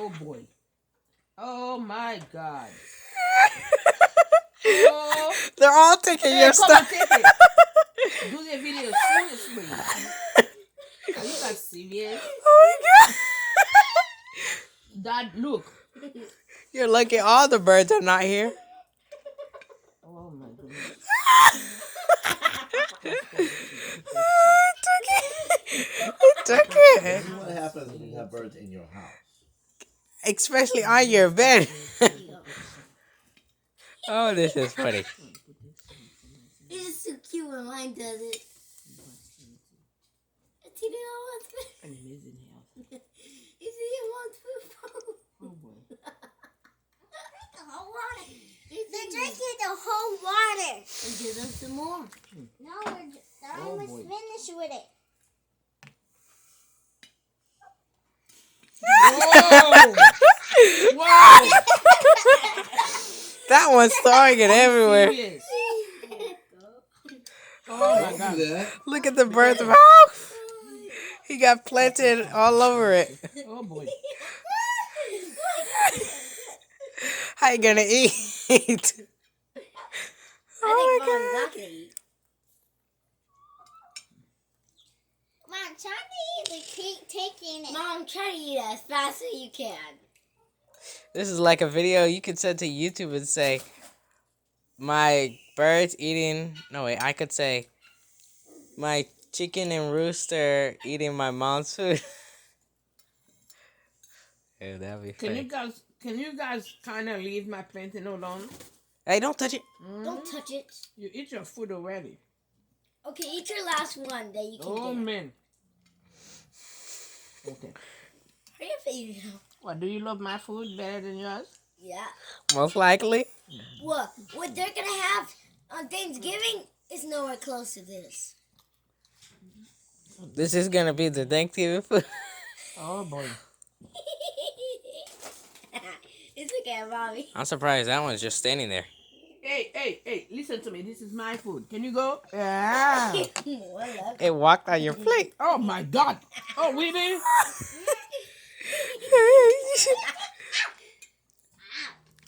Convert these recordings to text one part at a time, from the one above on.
Oh boy. Oh my God. Oh. They're all taking Hey, your come on, stuff. take it. Do the video seriously. Are you guys serious? Oh my God. Dad, look. You're lucky all the birds are not here. Oh my goodness. It took it. This is what happens when you have birds in your house. Especially on your bed. Oh, this is funny. This is so cute when mine does it. It's eating all one's food. An amazing house. It's eating one's food. Oh boy. The whole water. They're drinking the whole water. And give them some more. No, they're almost finished with it. Whoa! Wow! That one's throwing it everywhere. Serious. Oh my God. Look at the bird's mouth. He got planted all over it. Oh boy. How you gonna eat? I think Mom's not gonna eat. Mom, try to eat. Keep taking it. Mom, try to eat as fast as you can. This is like a video you could send to YouTube and say, my bird's eating. No, wait, I could say, my chicken and rooster eating my mom's food. Yeah, that'd be funny. Can you guys kind of leave my plantain alone? Hey, don't touch it. Don't touch it. You eat your food already. Okay, eat your last one that you can Oh get. man. Okay. Hurry up and eat it now. What, do you love my food better than yours? Yeah. Most likely. What they're gonna have on Thanksgiving is nowhere close to this. This is gonna be the Thanksgiving food. Oh boy. It's okay, Mommy. I'm surprised that one's just standing there. Hey, listen to me. This is my food. Can you go? Yeah. It walked on your plate. Oh my God. Oh, really?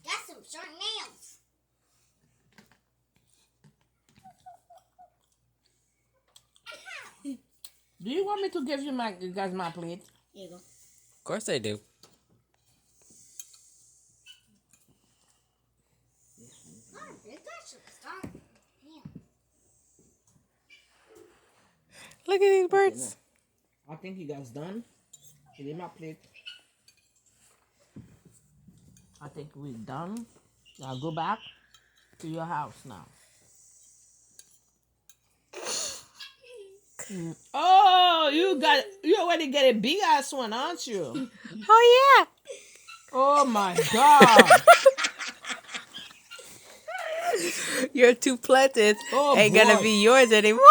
Got some short nails. Do you want me to give you guys my plate? Here you go. Of course they do. Mom, you guys should start. Look at these birds. I think you guys done. Give me my plate. I think we're done. Now go back to your house now. Oh, you already get a big ass one, aren't you? Oh, yeah. Oh my God. Your two planted Oh, ain't boy. gonna be yours anymore.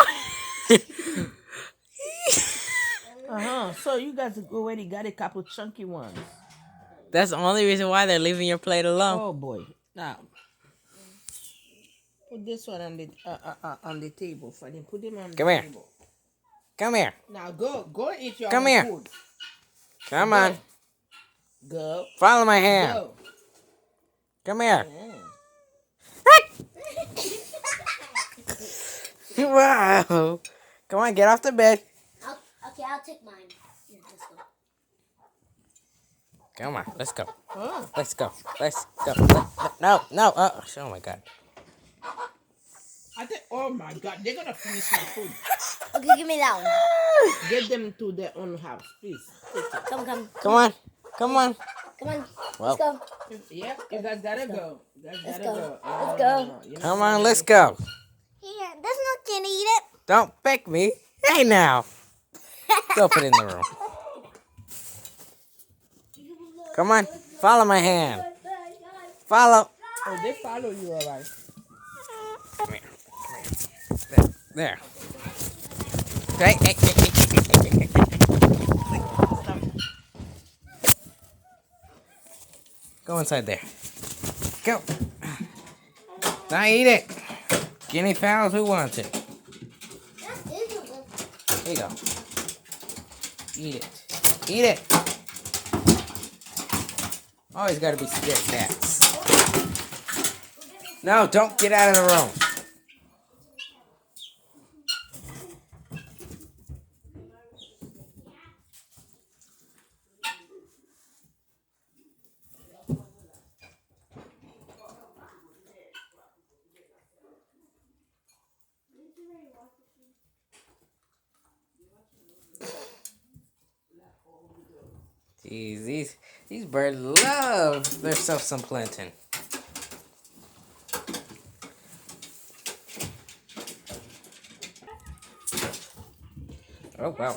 So you guys already got a couple chunky ones. That's the only reason why they're leaving your plate alone. Oh boy. Now put this one on the table for them. Put them on Come the here. table. Come here. Now go eat your Come own here. food. Come on. Go. Follow my hand. Go. Come here. Yeah. Wow. Come on, get off the bed. I'll take mine. Here, let's go. Come on, let's go. Oh. Let's go. Let's go. No. Oh my God. I think. Oh my God, they're gonna finish my food. Okay, give me that one. Get them to their own house, please. Come. Come on. Come on. Well. Let's go. Yeah, you guys gotta go. You guys Let's gotta go. go. Let's go. You know Come what? on, let's go. Here, there's no kid to eat it. Don't pick me. Hey now. Go put it in the room. Come on. Follow my hand. Follow. Oh, they follow you, alright. Come here. There. Hey. Go inside there. Go. Now eat it. Guinea fowls, who wants it? Here you go. Eat it. Eat it. Always gotta be scared cats. No, don't get out of the room. Jeez, these birds love themselves some plantain. Oh wow.